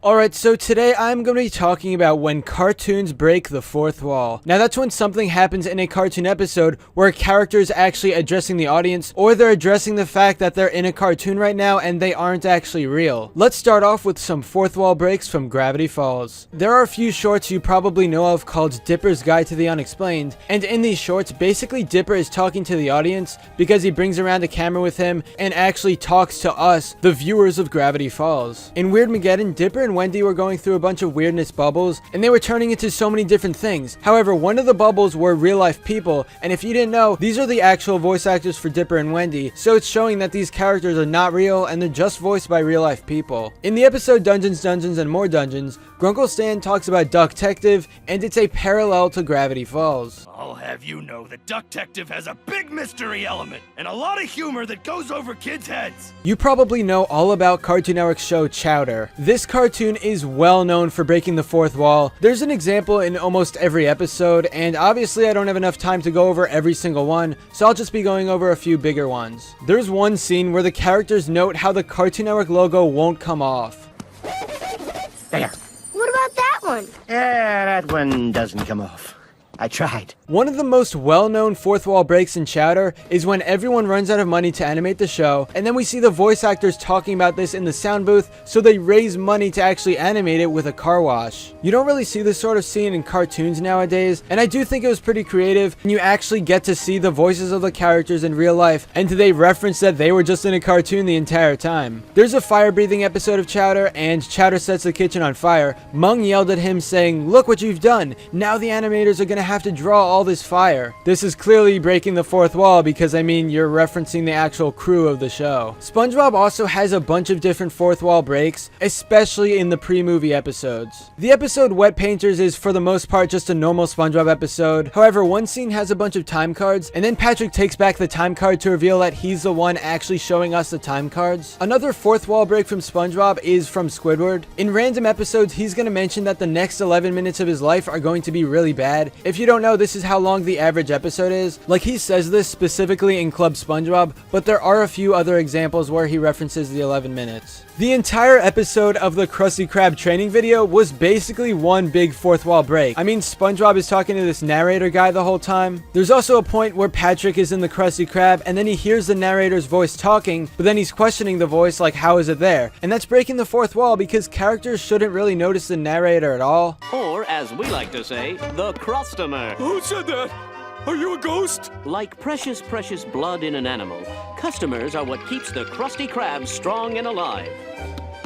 Alright, so today I'm going to be talking about when cartoons break the fourth wall. Now that's when something happens in a cartoon episode where a character is actually addressing the audience, or they're addressing the fact that they're in a cartoon right now and they aren't actually real. Let's start off with some fourth wall breaks from Gravity Falls. There are a few shorts you probably know of called Dipper's Guide to the Unexplained, and in these shorts, basically Dipper is talking to the audience because he brings around a camera with him and actually talks to us, the viewers of Gravity Falls. In Weirdmageddon, Dipper and Wendy were going through a bunch of weirdness bubbles, and they were turning into so many different things. However, one of the bubbles were real life people, and if you didn't know, these are the actual voice actors for Dipper and Wendy, so it's showing that these characters are not real and they're just voiced by real life people. In the episode Dungeons, Dungeons, and More Dungeons, Grunkle Stan talks about Ducktective, and it's a parallel to Gravity Falls. I'll have you know that Ducktective has a big mystery element and a lot of humor that goes over kids' heads. You probably know all about Cartoon Network's show Chowder. This cartoon is well known for breaking the fourth wall. There's an example in almost every episode, and obviously I don't have enough time to go over every single one, so I'll just be going over a few bigger ones. There's one scene where the characters note how the Cartoon Network logo won't come off. There. What about that one? Yeah, that one doesn't come off. I tried. One of the most well-known fourth wall breaks in Chowder is when everyone runs out of money to animate the show, and then we see the voice actors talking about this in the sound booth, so they raise money to actually animate it with a car wash. You don't really see this sort of scene in cartoons nowadays, and I do think it was pretty creative, and you actually get to see the voices of the characters in real life, and they reference that they were just in a cartoon the entire time. There's a fire-breathing episode of Chowder, and Chowder sets the kitchen on fire. Mung yelled at him saying, "Look what you've done! Now the animators are gonna have to draw all this fire." This is clearly breaking the fourth wall because, I mean, you're referencing the actual crew of the show. Spongebob also has a bunch of different fourth wall breaks, especially in the pre-movie episodes. The episode Wet Painters is for the most part just a normal SpongeBob episode. However, one scene has a bunch of time cards, and then Patrick takes back the time card to reveal that he's the one actually showing us the time cards. Another fourth wall break from SpongeBob is from Squidward. In random episodes, he's going to mention that the next 11 minutes of his life are going to be really bad. If you don't know, this is how long the average episode is. Like, he says this specifically in Club SpongeBob, but there are a few other examples where he references the 11 minutes. The entire episode of the Krusty Krab training video was basically one big fourth wall break. I mean, SpongeBob is talking to this narrator guy the whole time. There's also a point where Patrick is in the Krusty Krab, and then he hears the narrator's voice talking, but then he's questioning the voice like, how is it there? And that's breaking the fourth wall because characters shouldn't really notice the narrator at all. Or, as we like to say, the Crustomer. Who said that? Are you a ghost? Like precious, precious blood in an animal, customers are what keeps the Krusty Krab strong and alive.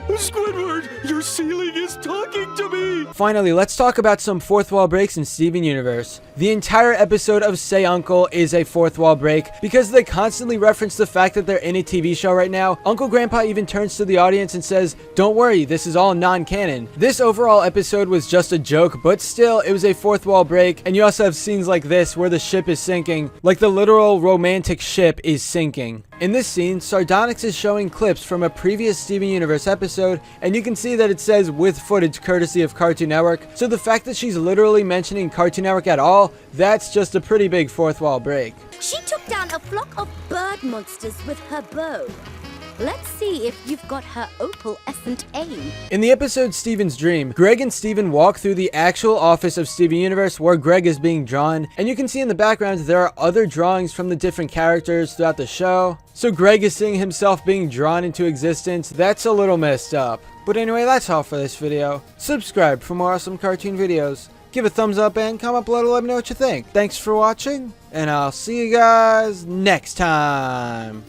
Squidward, your ceiling is talking to me! Finally, let's talk about some fourth wall breaks in Steven Universe. The entire episode of Say Uncle is a fourth wall break because they constantly reference the fact that they're in a TV show right now. Uncle Grandpa even turns to the audience and says, "Don't worry, this is all non-canon." This overall episode was just a joke, but still, it was a fourth wall break, and you also have scenes like this where the ship is sinking, like the literal romantic ship is sinking. In this scene, Sardonyx is showing clips from a previous Steven Universe episode, and you can see that it says with footage courtesy of Cartoon Network, so the fact that she's literally mentioning Cartoon Network at all, that's just a pretty big fourth wall break. She took down a flock of bird monsters with her bow. Let's see if you've got her opalescent aim. In the episode Steven's Dream, Greg and Steven walk through the actual office of Steven Universe where Greg is being drawn, and you can see in the background there are other drawings from the different characters throughout the show. So Greg is seeing himself being drawn into existence. That's a little messed up. But anyway, that's all for this video. Subscribe for more awesome cartoon videos. Give a thumbs up and comment below to let me know what you think. Thanks for watching, and I'll see you guys next time.